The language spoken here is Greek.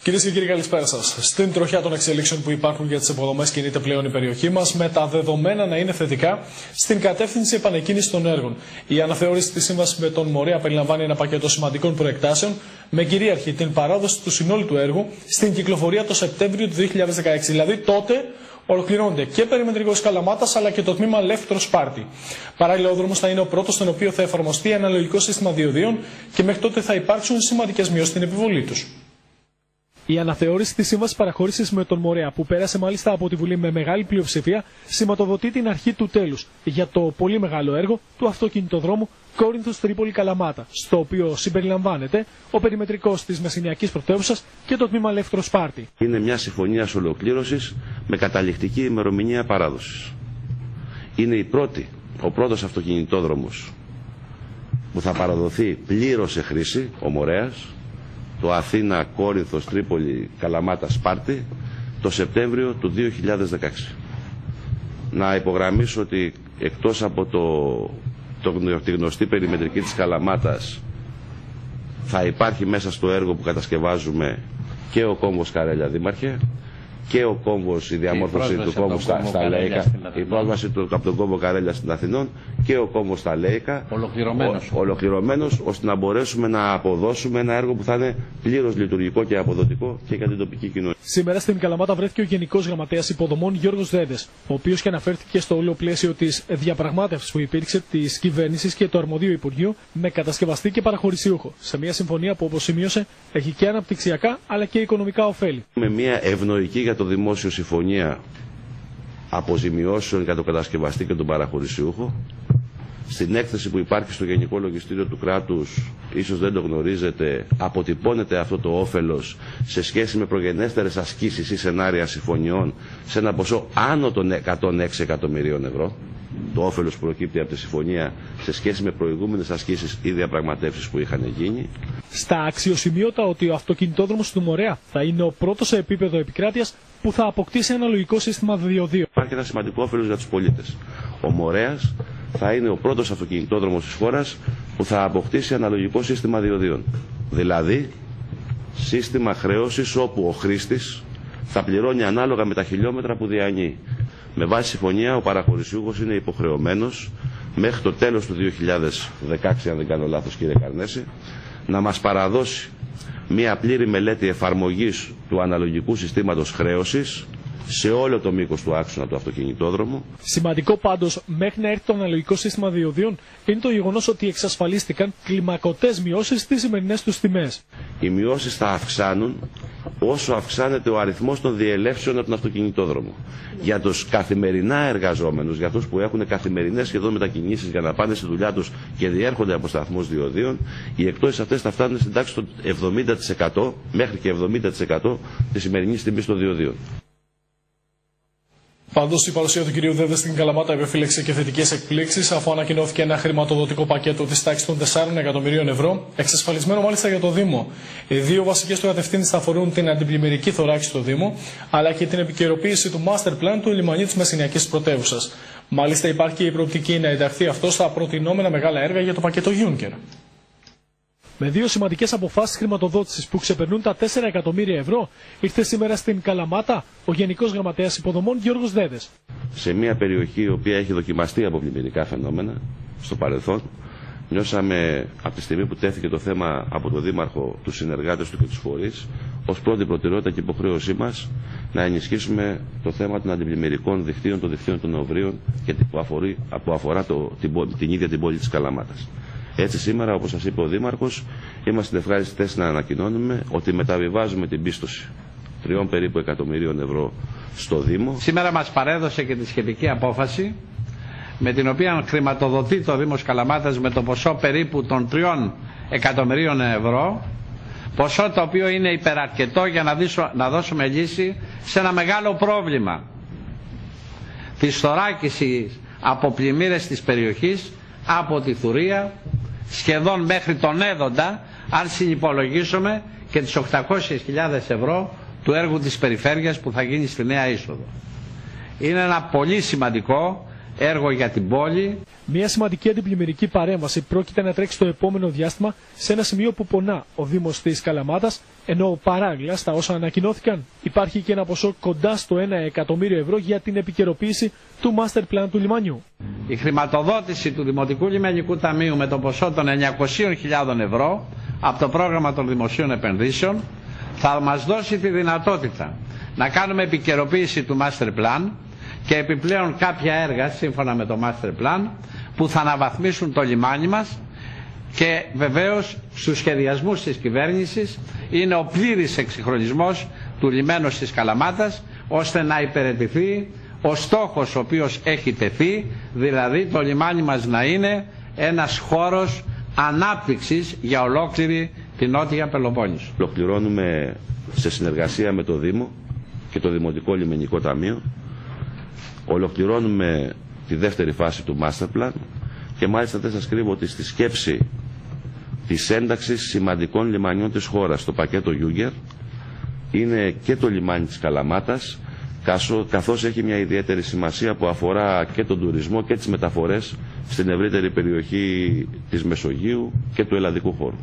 Κυρίες και κύριοι, καλησπέρα σας. Στην τροχιά των εξελίξεων που υπάρχουν για τις υποδομές κινείται πλέον η περιοχή μας, με τα δεδομένα να είναι θετικά στην κατεύθυνση επανεκκίνησης των έργων. Η αναθεώρηση της σύμβασης με τον Μορέα περιλαμβάνει ένα πακέτο σημαντικών προεκτάσεων, με κυρίαρχη την παράδοση του συνόλου του έργου στην κυκλοφορία το Σεπτέμβριο του 2016. Δηλαδή τότε ολοκληρώνονται και περιμετρικός Καλαμάτας αλλά και το τμήμα Λεύτρος Σπάρτη. Παράλληλα, ο δρόμος θα είναι ο πρώτος στον οποίο θα εφαρμοστεί ένα αναλογικό σύστημα διοδίων και μέχρι τότε θα υπάρξουν σημαντικές μειώσεις στην επιβολή τους. Η αναθεώρηση της σύμβασης παραχώρησης με τον Μορέα, που πέρασε μάλιστα από τη Βουλή με μεγάλη πλειοψηφία, σηματοδοτεί την αρχή του τέλους για το πολύ μεγάλο έργο του αυτοκινητοδρόμου Κόρινθος Τρίπολη Καλαμάτα, στο οποίο συμπεριλαμβάνεται ο περιμετρικός της Μεσσηνιακής Πρωτεύουσας και το τμήμα Λεύτρος Σπάρτη. Είναι μια συμφωνία ολοκλήρωσης με καταληκτική ημερομηνία παράδοσης. Είναι ο πρώτος αυτοκινητόδρομος που θα παραδοθεί πλήρως σε χρήση, ο Μορέας, το Αθήνα, Κόρινθος, Τρίπολη, Καλαμάτα, Σπάρτη, το Σεπτέμβριο του 2016. Να υπογραμμίσω ότι εκτός από τη γνωστή περιμετρική της Καλαμάτας, θα υπάρχει μέσα στο έργο που κατασκευάζουμε και ο κόμβος Καρέλια, Δήμαρχε, και ο κόμβος, η διαμόρφωση του κόμβου στα Λέικα, η πρόσβαση από τον κόμβο Καρέλια στην Αθηνών και ο κόμβος στα Λέικα, ολοκληρωμένος, ώστε να μπορέσουμε να αποδώσουμε ένα έργο που θα είναι πλήρως λειτουργικό και αποδοτικό και για την τοπική κοινωνία. Σήμερα στην Καλαμάτα βρέθηκε ο Γενικός Γραμματέας Υποδομών Γιώργος Δέδες, ο οποίος και αναφέρθηκε στο όλο πλαίσιο της διαπραγμάτευσης που υπήρξε της κυβέρνησης και του αρμοδίου Υπουργείου με κατασκευαστή και παραχωρησιούχο, σε μια συμφωνία που, όπως σημείωσε, έχει και αναπτυξιακά αλλά και οικονομικά ωφέλη. Με μια ευνοϊκή για το δημόσιο συμφωνία αποζημιώσεων για τον κατασκευαστή και τον παραχωρησιούχο. Στην έκθεση που υπάρχει στο Γενικό Λογιστήριο του Κράτους, ίσως δεν το γνωρίζετε, αποτυπώνεται αυτό το όφελος σε σχέση με προγενέστερες ασκήσεις ή σενάρια συμφωνιών σε ένα ποσό άνω των 106 εκατομμυρίων ευρώ. Το όφελος που προκύπτει από τη συμφωνία σε σχέση με προηγούμενες ασκήσεις ή διαπραγματεύσεις που είχαν γίνει. Στα αξιοσημείωτα ότι ο αυτοκινητόδρομος του Μορέα θα είναι ο πρώτος σε επίπεδο επικράτειας που θα αποκτήσει ένα λογικό σύστημα διοδίων. Υπάρχει ένα σημαντικό όφελος για τους πολίτες. Ο Μορέας θα είναι ο πρώτος αυτοκινητόδρομος της χώρας που θα αποκτήσει αναλογικό σύστημα διοδίων. Δηλαδή, σύστημα χρέωσης όπου ο χρήστης θα πληρώνει ανάλογα με τα χιλιόμετρα που διανύει. Με βάση συμφωνία, ο παραχωρησιούχος είναι υποχρεωμένος μέχρι το τέλος του 2016, αν δεν κάνω λάθος κύριε Καρνέση, να μας παραδώσει μια πλήρη μελέτη εφαρμογής του αναλογικού συστήματος χρέωσης σε όλο το μήκος του άξονα του αυτοκινητόδρομου. Σημαντικό πάντως, μέχρι να έρθει το αναλογικό σύστημα διοδίων, είναι το γεγονός ότι εξασφαλίστηκαν κλιμακωτές μειώσεις στις σημερινές τους τιμές. Οι μειώσεις θα αυξάνουν όσο αυξάνεται ο αριθμός των διελεύσεων από τον αυτοκινητόδρομο. Για τους καθημερινά εργαζόμενους, για αυτούς που έχουν καθημερινές σχεδόν μετακινήσεις για να πάνε στη δουλειά τους και διέρχονται από σταθμούς διοδίων, οι εκτόσεις αυτές θα φτάνουν στην τάξη των 70% μέχρι και 70% της σημερινής τιμής των διοδίων. Πάντως, η παρουσία του κυρίου Δέδε στην Καλαμάτα επεφύλαξε και θετικές εκπλήξεις, αφού ανακοινώθηκε ένα χρηματοδοτικό πακέτο της τάξης των 4 εκατομμυρίων ευρώ, εξασφαλισμένο μάλιστα για το Δήμο. Οι δύο βασικές του κατευθύνσεις θα αφορούν την αντιπλημμυρική θωράξη στο Δήμο, αλλά και την επικαιροποίηση του master plan του λιμανιού της Μεσσηνιακής Πρωτεύουσας. Μάλιστα, υπάρχει και η προοπτική να ενταχθεί αυτό στα προτινόμενα μεγάλα έργα για το πακέτο Juncker. Με δύο σημαντικές αποφάσεις χρηματοδότησης που ξεπερνούν τα 4 εκατομμύρια ευρώ, ήρθε σήμερα στην Καλαμάτα ο Γενικός Γραμματέας Υποδομών Γιώργος Δέδες. Σε μια περιοχή η οποία έχει δοκιμαστεί από πλημμυρικά φαινόμενα στο παρελθόν, νιώσαμε από τη στιγμή που τέθηκε το θέμα από τον Δήμαρχο, τους συνεργάτες του και τους φορείς, ως πρώτη προτεραιότητα και υποχρέωσή μας να ενισχύσουμε το θέμα των αντιπλημμυρικών δικτύων, των δικτύων των οβρίων και που αφορά την ίδια την πόλη της Καλαμάτας. Έτσι σήμερα, όπως σας είπε ο Δήμαρχος, είμαστε στην ευχάριστη θέση να ανακοινώνουμε ότι μεταβιβάζουμε την πίστοση 3 περίπου εκατομμυρίων ευρώ στο Δήμο. Σήμερα μας παρέδωσε και τη σχετική απόφαση με την οποία χρηματοδοτεί το Δήμος Καλαμάτας με το ποσό περίπου των 3 εκατομμυρίων ευρώ, ποσό το οποίο είναι υπεραρκετό για να δώσουμε λύση σε ένα μεγάλο πρόβλημα της θωράκισης από πλημμύρες της περιοχής, από τη Θουρία σχεδόν μέχρι τον Έδοντα, αν συνυπολογίσουμε και τις 800.000 ευρώ του έργου της περιφέρειας που θα γίνει στη νέα είσοδο. Είναι ένα πολύ σημαντικό έργο για την πόλη. Μια σημαντική αντιπλημμυρική παρέμβαση πρόκειται να τρέξει το επόμενο διάστημα σε ένα σημείο που πονά ο Δήμος της Καλαμάτας, ενώ παράλληλα στα όσα ανακοινώθηκαν υπάρχει και ένα ποσό κοντά στο 1 εκατομμύριο ευρώ για την επικαιροποίηση του master plan του λιμανιού. Η χρηματοδότηση του Δημοτικού Λιμενικού Ταμείου με το ποσό των 900.000 ευρώ από το πρόγραμμα των δημοσίων επενδύσεων θα μας δώσει τη δυνατότητα να κάνουμε επικαιροποίηση του master plan και επιπλέον κάποια έργα σύμφωνα με το master plan που θα αναβαθμίσουν το λιμάνι μας, και βεβαίως στους σχεδιασμούς της κυβέρνησης είναι ο πλήρης εξυγχρονισμός του λιμένου της Καλαμάτας, ώστε να υπηρετηθεί ο στόχος ο οποίος έχει τεθεί, δηλαδή το λιμάνι μας να είναι ένας χώρος ανάπτυξης για ολόκληρη την Νότια Πελοπόννησο. Ολοκληρώνουμε σε συνεργασία με το Δήμο και το Δημοτικό Λιμενικό Ταμείο, ολοκληρώνουμε τη δεύτερη φάση του master plan και μάλιστα δεν σας κρύβω ότι στη σκέψη της ένταξης σημαντικών λιμανιών της χώρας στο πακέτο Juncker είναι και το λιμάνι της Καλαμάτας, καθώς έχει μια ιδιαίτερη σημασία που αφορά και τον τουρισμό και τις μεταφορές στην ευρύτερη περιοχή της Μεσογείου και του ελλαδικού χώρου.